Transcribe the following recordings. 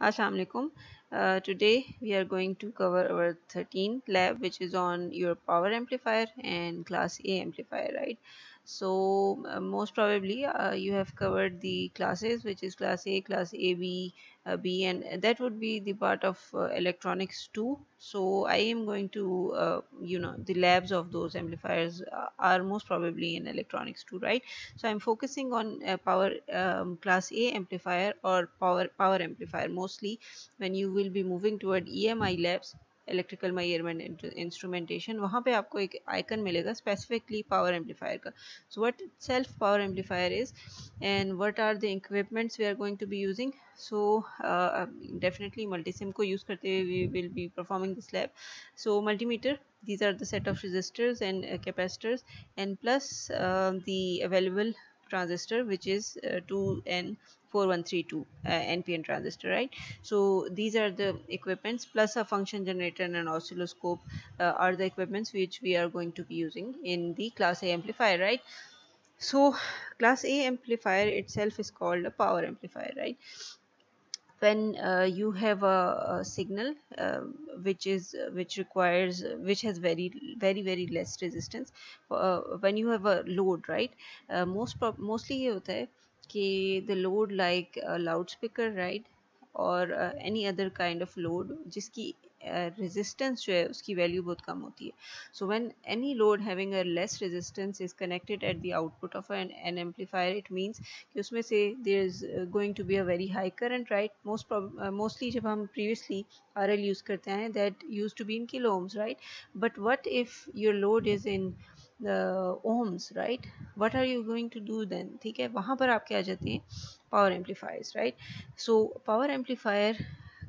Assalamu alaikum. Today we are going to cover our 13th lab, which is on your power amplifier and class A amplifier, right? So most probably you have covered the classes, which is class A, class AB, B, and that would be the part of electronics too. So I am going to, the labs of those amplifiers are most probably in electronics too, right? So I'm focusing on power class A amplifier or power amplifier mostly when you will be moving toward EMI labs, electrical measurement instrumentation, वहाँ पे आपको एक icon मिलेगा specifically power amplifier का. So what self power amplifier is and what are the equipments we are going to be using. So definitely Multisim को use करते हुए we will be performing this lab. So multimeter, these are the set of resistors and capacitors, and plus the available transistor, which is 2N4132 NPN transistor, right? So these are the equipments, plus a function generator and an oscilloscope are the equipments which we are going to be using in the class A amplifier, right? So class A amplifier itself is called a power amplifier, right? When you have a signal which requires which has very less resistance, when you have a load, right? Mostly ये होता है कि the load like a loudspeaker, right, और any other kind of load जिसकी resistance जो है उसकी value बहुत कम होती है. So when any load having a less resistance is connected at the output of an amplifier, it means कि उसमें से there is going to be a very high current, right? Mostly जब हम previously RL use करते हैं, that used to be in kilo ohms, right? But what if your load is in the ohms, right? What are you going to do then? ठीक है, वहाँ पर आपके आ जाते हैं power amplifiers, right? So power amplifier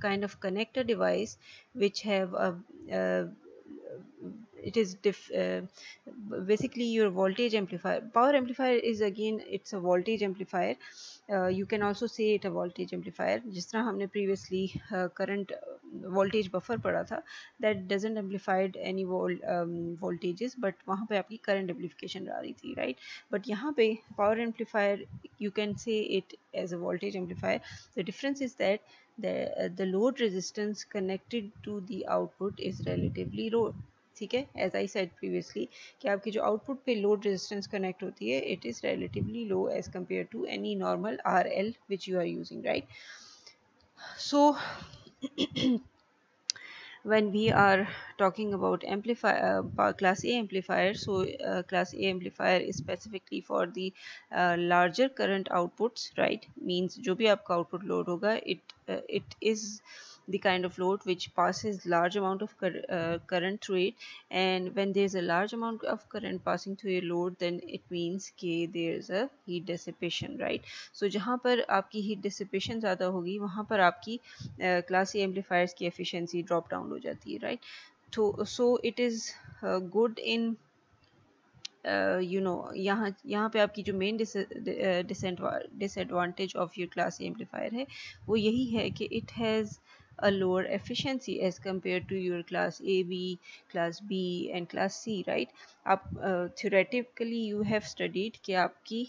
kind of connect a device which have a it is basically your voltage amplifier. Power amplifier is again it's a voltage amplifier. You can also say it a voltage amplifier. जिस तरह हमने previously current voltage buffer पढ़ा था, that doesn't amplified any voltages, but वहाँ पे आपकी current amplification आ रही थी, right? But यहाँ पे power amplifier you can say it as a voltage amplifier. The difference is that the load resistance connected to the output is relatively low. ठीक है, as I said previously कि आपकी जो output पे load resistance connect होती है, it is relatively low as compare to any normal R L which you are using, right? So when we are talking about amplifier class A amplifier, so class A amplifier is specifically for the larger current outputs, right? Means जो भी आपका output load होगा, it is the kind of load which passes large amount of current through it, and when there's a large amount of current passing through a load, then it means कि there's a heat dissipation, right? So जहाँ पर आपकी heat dissipation ज़्यादा होगी, वहाँ पर आपकी class A amplifiers की efficiency drop down हो जाती है, right? So it is good in यहाँ पे आपकी जो main disadvantage of your class A amplifier है वो यही है कि it has a lower efficiency as compared to your class A, B, class B and class C, right? आप theoretically you have studied कि आपकी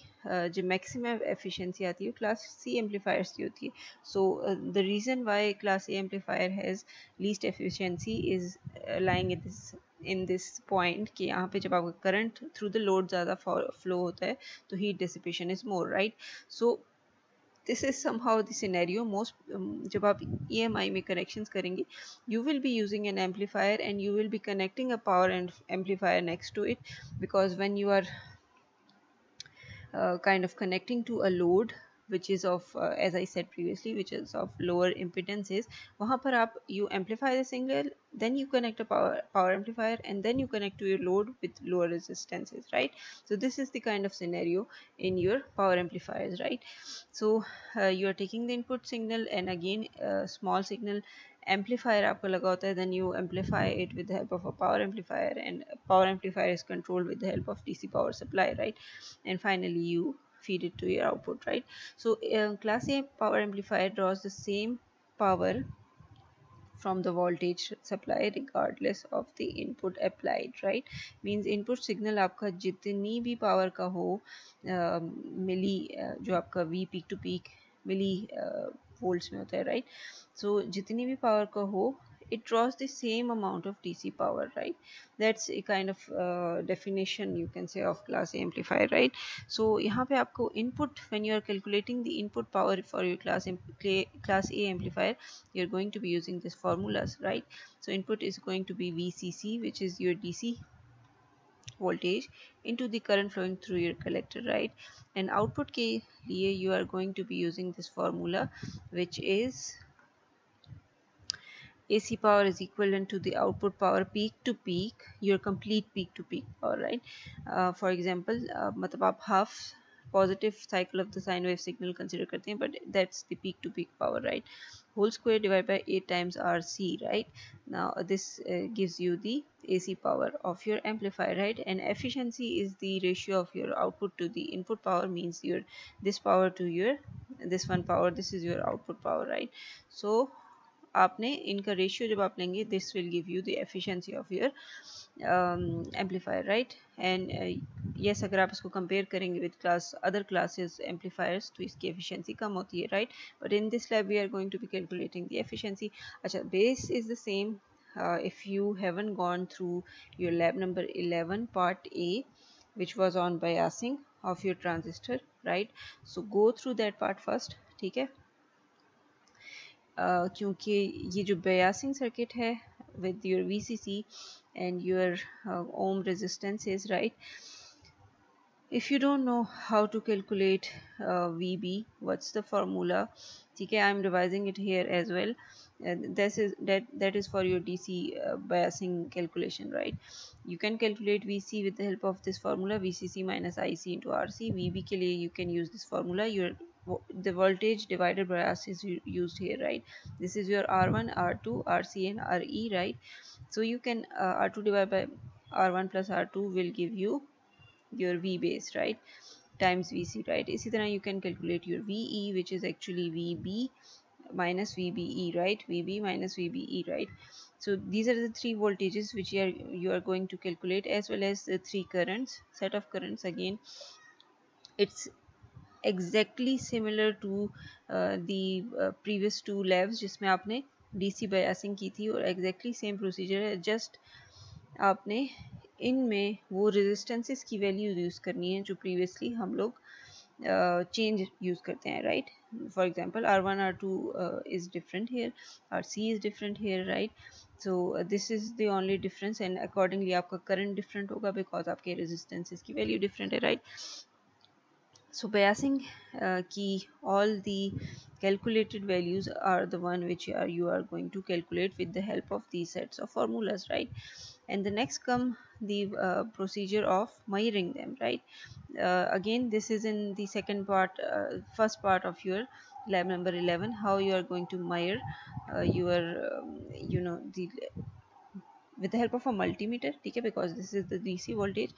जो maximum efficiency आती है class C amplifiers की होती है. So the reason why class A amplifier has least efficiency is lying in this point कि यहाँ पे जब आपका current through the load ज़्यादा flow होता है तो heat dissipation is more, right? So this is somehow the scenario. Most जब आप EMI में connections करेंगे, you will be using an amplifier and you will be connecting a power amplifier next to it, because when you are kind of connecting to a load which is of as I said previously, which is of lower impedances, वहाँ पर आप you amplify the signal, then you connect a power amplifier, and then you connect to your load with lower resistances, right? So this is the kind of scenario in your power amplifiers, right? So you are taking the input signal, and again small signal amplifier आपका लगा होता है, then you amplify it with the help of a power amplifier, and power amplifier is controlled with the help of DC power supply, right? And finally you feed it to your output, right? So class A power amplifier draws the same power from the voltage supply regardless of the input applied, right? Means input signal आपका जितनी भी power का हो मिली जो आपका V peak to peak millivolts में होता है, राइट. सो जितनी भी पावर का हो, it draws the same amount of DC power, right? That's a kind of definition you can say of class A amplifier, right? So यहाँ पे आपको input, when you are calculating the input power for your class A amplifier, you're going to be using these formulas, right? So input is going to be VCC, which is your DC voltage, into the current flowing through your collector, right? And output के लिए you are going to be using this formula, which is AC power is equivalent to the output power peak to peak, your complete peak to peak power, right? For example, मतलब आप half positive cycle of the sine wave signal consider करते हैं, but that's the peak to peak power, right? Whole square divided by 8 times RC, right? Now this gives you the AC power of your amplifier, right? And efficiency is the ratio of your output to the input power, means your this power to your this one power, this is your output power, right? So आपने इनका ratio जब आप लेंगे, this will give you the efficiency of your amplifier, right. And yes, अगर आप इसको compare करेंगे with other classes amplifiers, तो इसकी एफिशिएंसी कम होती है, right. But in this lab we are going to be calculating the efficiency. अच्छा, base is the same. If you haven't gone through your lab number 11 part A, which was on biasing of your transistor, right? So go through that part first, ठीक है. क्योंकि ये जो biasing circuit है with your VCC and your ohm resistances, right? If you don't know how to calculate VB, what's the formula? Okay, I'm revising it here as well. That is for your DC biasing calculation, right? You can calculate VC with the help of this formula, VCC minus IC into RC. VB के लिए you can use this formula. The voltage divider bias is used here, right? This is your R1, R2, RC and RE, right? So you can R2 divided by R1 plus R2 will give you your V base, right, times VC, right? इसी तरह you can calculate your VE, which is actually VB minus VBE, right? VB minus VBE, right? So these are the three voltages which you are going to calculate, as well as the three currents, set of currents. Again, it's exactly similar to the previous two labs जिसमें आपने DC biasing की थी, और exactly same procedure है, just आपने इनमें वो resistances की वैल्यू यूज़ करनी है जो प्रीवियसली हम लोग चेंज यूज़ करते हैं, right. For example R1 R2 is different here, RC is different here, right. So this is the only difference, and accordingly आपका करंट डिफरेंट होगा बिकॉज आपके रेजिस्टेंसेस की वैल्यू डिफरेंट है, right. So biasing key, all the calculated values are the one which you are going to calculate with the help of these sets of formulas, right? And the next come the procedure of measuring them, right? Again, this is in the second part, first part of your lab number 11, how you are going to measure your the with the help of a multimeter, okay? Because this is the DC voltage,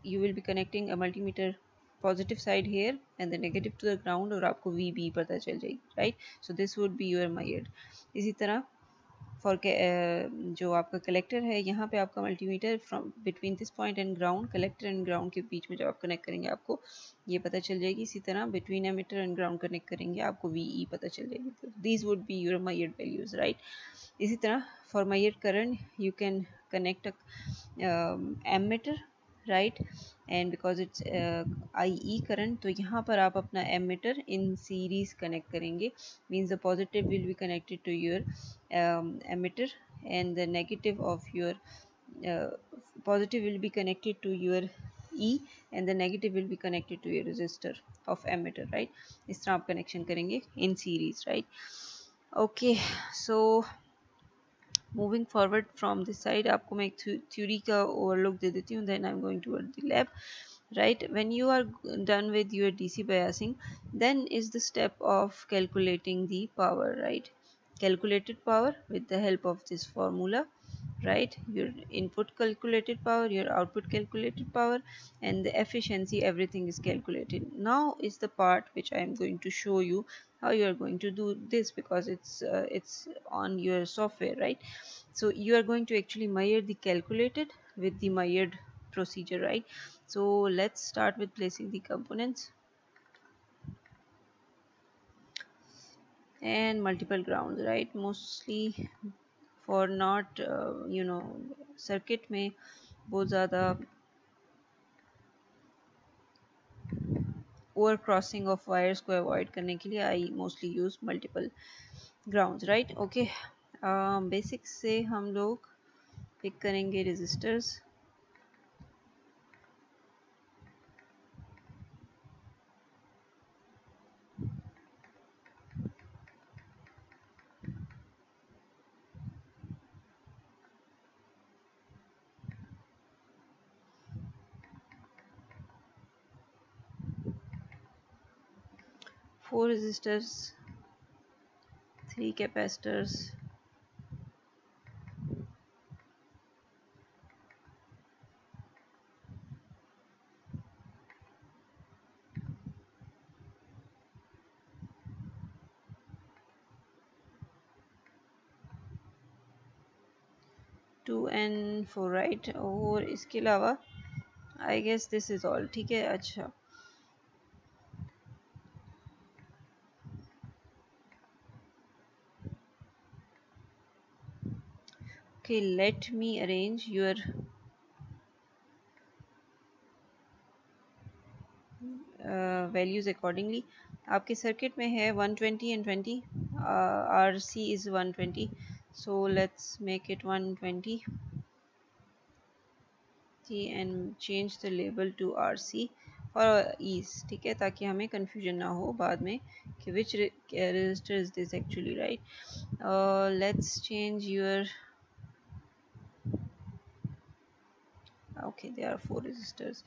you will be connecting a multimeter positive side here and the negative to the ground, और आपको VB पता चल जाएगी, right? So this would be your measured. इसी तरह for जो आपका collector है, यहाँ पे आपका multimeter from between this point and ground, collector and ground के बीच में जब आप कनेक्ट करेंगे आपको ये पता चल जाएगी. इसी तरह between emitter and ground connect करेंगे आपको VE पता चल जाएगी. तो these would be your measured values, right. इसी तरह for measured current you can connect ammeter, right, and because it's IE current, तो यहाँ पर आप अपना एमीटर इन सीरीज कनेक्ट करेंगे. Means the positive will be connected to your emitter, and the negative of your positive will be connected to your E, and the negative will be connected to your resistor of emitter, right? इस तरह आप connection करेंगे in series, right? Okay, so moving forward from this side, आपको मैं एक theory का overlook दे देती हूँ, then I'm going toward the lab, right? When you are done with your DC biasing, then is the step of calculating the power, right? Calculated power with the help of this formula, right? Your input calculated power, your output calculated power, and the efficiency, everything is calculated. Now is the part which I am going to show you how you are going to do this, because it's on your software, right? So you are going to actually measure the calculated with the measured procedure, right? So let's start with placing the components. and multiple grounds, right? Mostly for not circuit में बहुत ज़्यादा over crossing of wires को avoid करने के लिए I mostly use multiple grounds, right? Okay, basics से हम लोग पिक करेंगे resistors. Four resistors, three capacitors, 2 and 4, right? और इसके अलावा I guess this is all, ठीक है। अच्छा, okay, let me arrange your values accordingly. आपके सर्किट में है 120 and 20, RC is 120, so let's make it 120 and change the label to RC for ease, ठीक है, ताकि हमें confusion ना हो बाद में कि which resistor is this actually, right? Let's change your, okay, there are 4 resistors.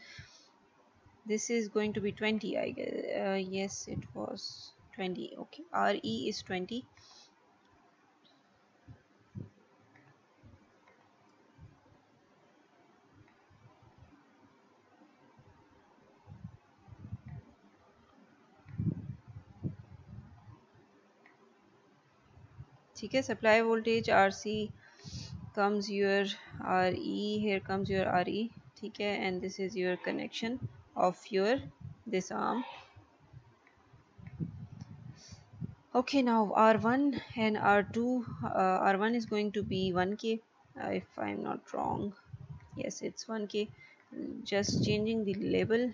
This is going to be 20, I guess. Yes, it was 20. Okay, RE is 20. ठीक है, supply voltage RC comes your RE, here comes your RE, ठीक है, and this is your connection of your this arm. Okay, now R1 and R2, R1 is going to be 1K, if I'm not wrong. Yes, it's 1K. Just changing the label.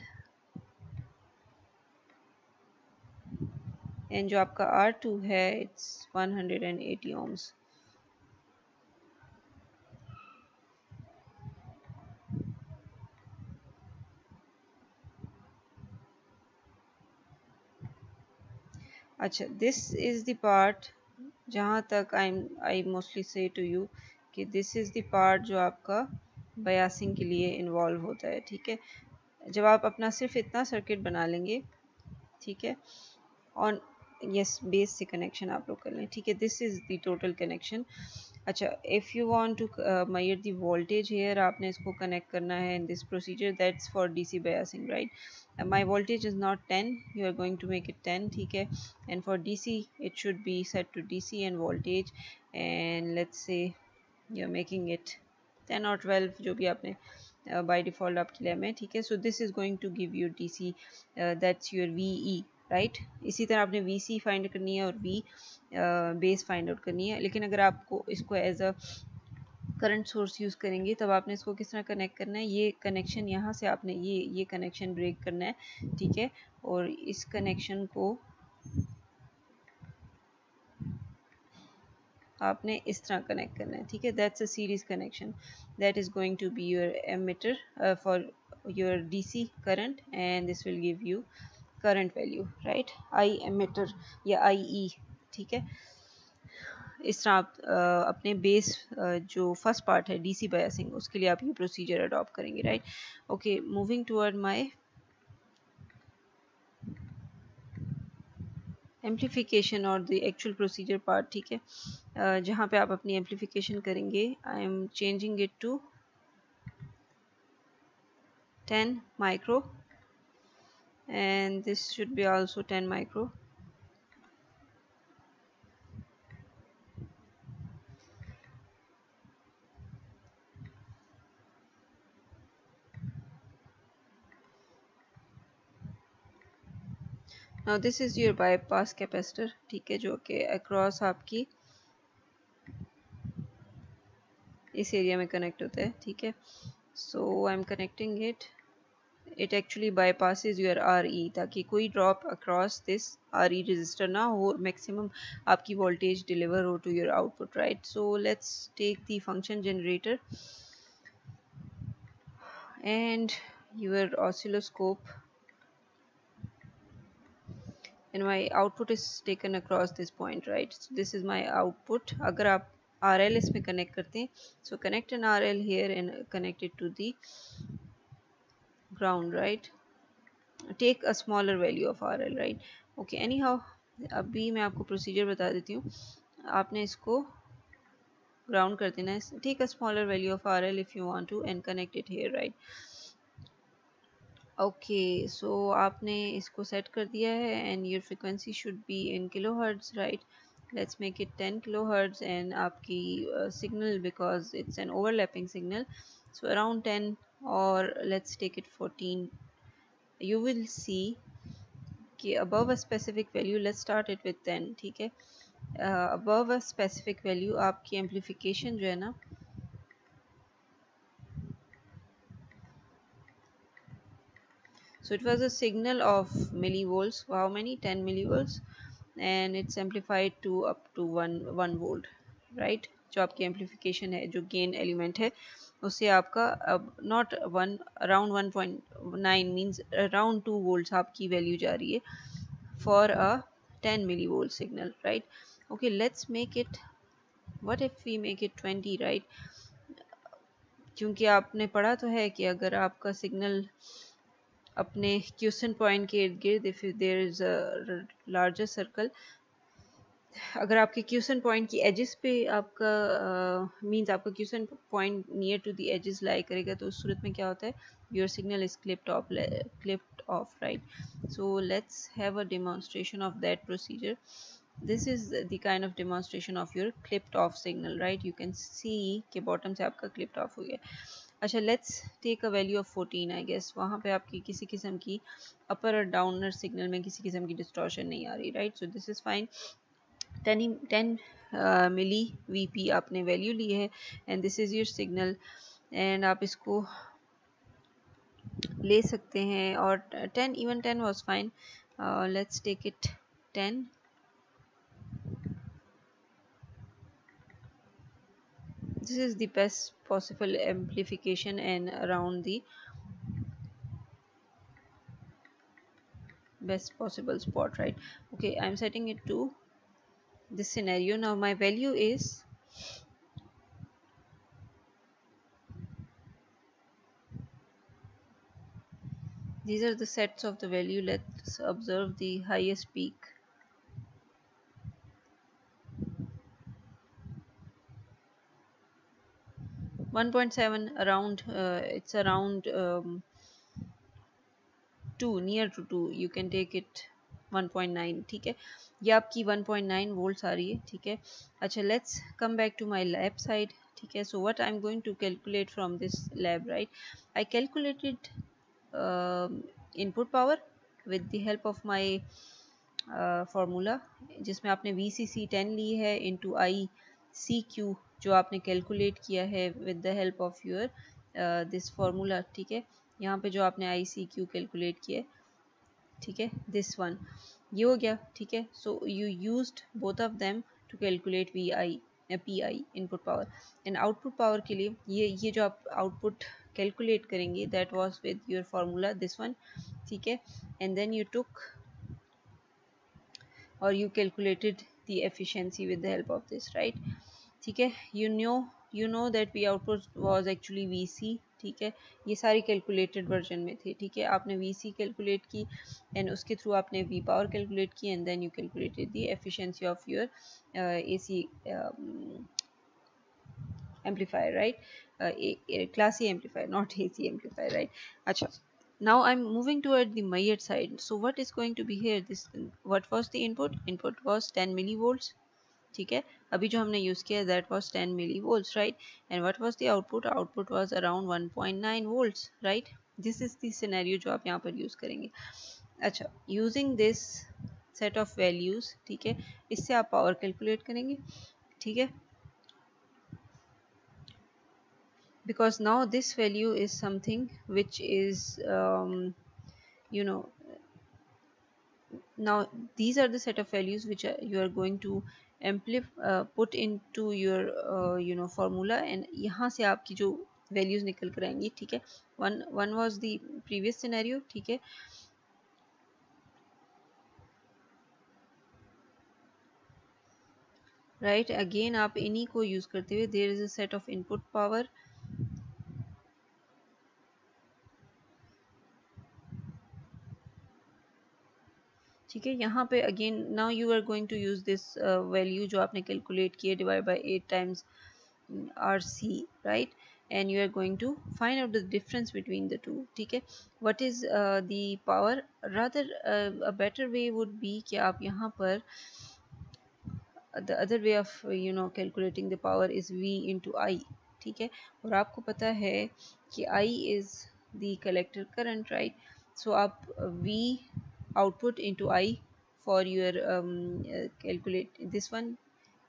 And जो आपका R2 है, it's 180 ohms. अच्छा, this is the part जहाँ तक I mostly say to you कि this is the part जो आपका biasing के लिए इन्वॉल्व होता है, ठीक है। जब आप अपना सिर्फ इतना सर्किट बना लेंगे, ठीक है, ऑन यस बेस से कनेक्शन आप लोग कर लें, ठीक है, this is the total connection. अच्छा, if you want to measure the voltage here, आपने इसको कनेक्ट करना है in this procedure, that's for DC biasing, right? My voltage is not 10, you are going to make it 10, ठीक है, and for DC it should be set to DC and voltage, and let's से you are making it 10 और 12 जो भी आपने by default आपके लिए में, ठीक है। So this is going to give you DC, that's your VE, right? इसी तरह आपने वी सी फाइंड करनी है और वी बेस फाइंड आउट करनी है। लेकिन अगर आपको इसको as a current source use करेंगे तब आपने इसको किस तरह कनेक्ट करना है, ये कनेक्शन यहाँ से आपने ये कनेक्शन ब्रेक करना है, ठीक है, और इस कनेक्शन को आपने इस तरह कनेक्ट करना है, ठीक है। That's a series connection, that is going to be your ammeter for your DC current, and this will give you current value, right? I emitter या आई ई, ठीक है। इस तरह आप अपने बेस जो फर्स्ट पार्ट है डीसी बायसिंग, उसके लिए आप ये प्रोसीजर अडॉप्ट करेंगे, right? Okay, moving toward my amplification और द एक्चुअल प्रोसीजर पार्ट, ठीक है, जहाँ पे आप अपनी एम्प्लीफिकेशन करेंगे। I am changing it to 10 micro, and this should be also 10 micro. Now this is your bypass capacitor, ठीक है, जो कि अक्रॉस आपकी इस एरिया में कनेक्ट होता है, ठीक है। So I am connecting it, it actually bypasses your RE ताकि कोई drop across this RE resistor ना हो, मैक्सिमम आपकी वोल्टेज डिलीवर हो to your output, right. So let's take the function generator and your oscilloscope, and my output is taken across this point, right। so this is my output। अगर आप RL इसमें connect करते हैं, so connect an RL here and connect it to the ground, right। take a smaller value of RL, right। okay, anyhow अभी मैं आपको procedure बता देती हूँ। आपने इसको ग्राउंड कर देना है, take a smaller value of RL if you want to and connect it here, right। okay, so आपने इसको सेट कर दिया है and your frequency should be in kilohertz, right। let's make it 10 kilohertz and आपकी signal, because it's an overlapping signal, so around 10 or let's take it 14। you will see कि above a specific value, let's start it with 10, ठीक है। above a specific value आपकी amplification जो है ना, so it was a signal of millivolts, how many, 10 millivolts, and it's amplified to up to 1 volt, right। जो आपकी amplification है, जो gain element है, उससे आपका अब not 1, around 1.9 means around 2 volts आपकी value जा रही है for a 10 millivolt signal, right। okay, let's make it, what if we make it 20, right। क्योंकि आपने पढ़ा तो है कि अगर आपका सिग्नल अपने क्यूसेंट पॉइंट के इर्द गिर्द, if there is a larger circle, अगर आपके क्यूसेंट पॉइंट की एजेस पे आपका मींस आपका quiescent point near to the edges lie करेगा, तो उस सूरत में क्या होता है, your signal is clipped off, right. So let's have a demonstration of that procedure. this is the kind of demonstration of your clipped off signal, right। you can see कि bottom से आपका clipped off हो गया। अच्छा, let's take a value of 14, I guess वहाँ पे आपकी किसी किस्म की upper और downer signal में किसी किस्म की distortion नहीं आ रही, right। so this is fine। 10 milli VP आपने value ली है and this is your signal, and आप इसको ले सकते हैं, और 10, even 10 was fine। let's take it 10। this is the best possible amplification and around the best possible spot, right। okay, I'm setting it to this scenario। now my value is, these are the sets of the value, let's observe the highest peak, 1.7, around it's around 2, near to 2, you can take it 1.9, ठीक है। ये आपकी 1.9 volts आ रही है, ठीक है। अच्छा, let's come back to my lab side, ठीक है। so what I'm going to calculate from this lab, right। I calculated input power with the help of my formula, जिसमें आपने VCC 10 ली है into ICQ जो आपने कैलकुलेट किया है with the help of your this formula, ठीक है। यहाँ पे जो आपने ICQ कैलकुलेट किया है, ठीक है, this one, ये हो गया, ठीक है। so you used both of them to calculate PI input power, and output power के लिए ये जो आप output कैलकुलेट करेंगे, that was with your formula this one, ठीक है। and then you took or you calculated the efficiency with the help of this, right। ठीक है। you know that V output was actually VC, ठीक है। ये सारी calculated version में थे, ठीक है। आपने VC कैलकुलेट की एंड उसके थ्रू आपने V पावर कैलकुलेट की, and then you calculated the efficiency of your AC amplifier, right। class A amplifier, not AC amplifier, right। अच्छा, now I'm moving toward the Maillard side। so what is going to be here, this, what was the input was 10 millivolts, ठीक है। अभी जो हमने use किया that was 10 millivolts, right। and what was the output was around 1.9 volts, right। this is the scenario जो आप यहाँ पर यूज़ करेंगे। अच्छा, using this set of values, ठीक है, इससे आप पावर कैलकुलेट करेंगे, ठीक है, because now this value is something which is you know now these are the set of values which you are going to put into your formula, and यहाँ से आपकी जो values निकल कर आएंगी, ठीक है। one was the previous scenario, ठीक है, right, again आप इन्हीं को यूज करते हुए there is a set of input power, ठीक है। यहाँ पे again now you are going to use this value जो आपने कैलकुलेट किए, divide by 8 times RC, right, and you are going to find out the difference between the two, ठीक है। what is the power, rather a better way would be कि आप यहाँ पर the other way of calculating the power is V into I, ठीक है। और आपको पता है कि I is the collector current, right, so आप V output into I for your calculate this one,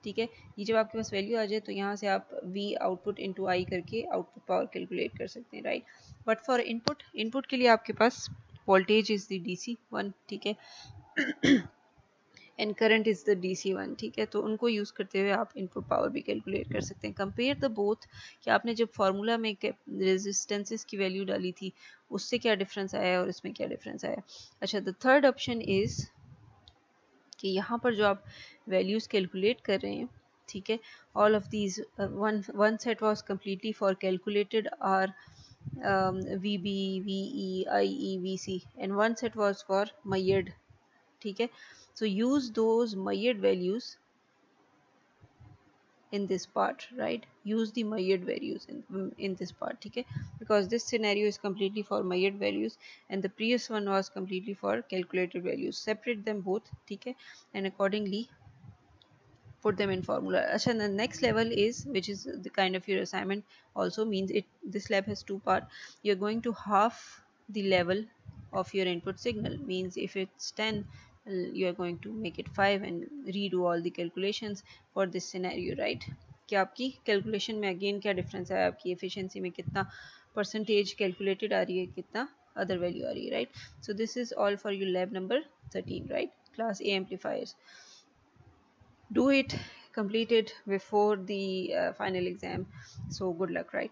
ठीक है। ये जब आपके पास वैल्यू आ जाए तो यहाँ से आप V आउटपुट इंटू आई करके आउटपुट पावर कैलकुलेट कर सकते हैं, right. But for input, input के लिए आपके पास voltage is the DC one, ठीक है, and current is the DC one, ठीक है। तो उनको यूज़ करते हुए आप इनपुट पावर भी कैलकुलेट कर सकते हैं। कंपेयर द बोथ, कि आपने जब फार्मूला में रेजिस्टेंसेस की वैल्यू डाली थी उससे क्या डिफरेंस आया और इसमें क्या डिफरेंस आया। अच्छा, द थर्ड ऑप्शन इज़ कि यहाँ पर जो आप वैल्यूज़ कैलकुलेट कर रहे हैं, ठीक है, all of these one set was completely for calculated are VB, VE, IE, VC, and one set was for measured, ठीक है। so use those measured values in this part, right, use the measured values in this part, ठीक है, because this scenario is completely for measured values and the previous one was completely for calculated values, separate them both, ठीक है, and accordingly put them in formula. Achha, the next level is, which is the kind of your assignment also means it, this lab has two part. You're going to half the level of your input signal, means if it's 10, you are going to make it 5 and redo all the calculations for this scenario, right, कि आपकी calculation में again क्या difference है, आपकी efficiency में कितना percentage calculated आ रही है, कितना अदर वैल्यू आ रही है, right. So this is all for your lab number 13, right, class A amplifiers. Do it, complete it before the final exam, so good luck, right?